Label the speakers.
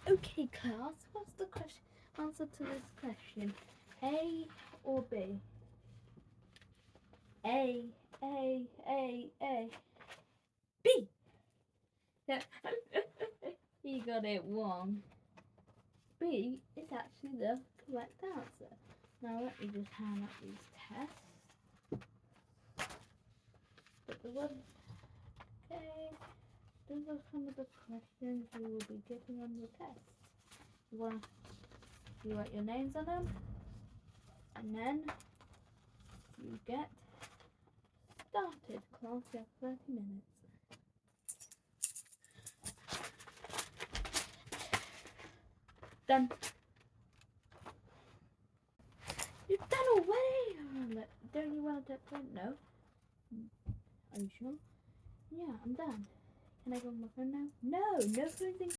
Speaker 1: Okay, class, what's the question? Answer to this question: A or B? A, A. B. Yeah. You got it wrong. B is actually the correct answer. Now let me just hand out these tests. But the one, okay, those are some of the questions you will be getting on your test. You write your names on them, and then you get started. Class, you have 30 minutes. Done. You've done already! Don't you want to take one? No. Are you sure? Yeah, I'm done. Can I go on my phone now? No, no phone thing.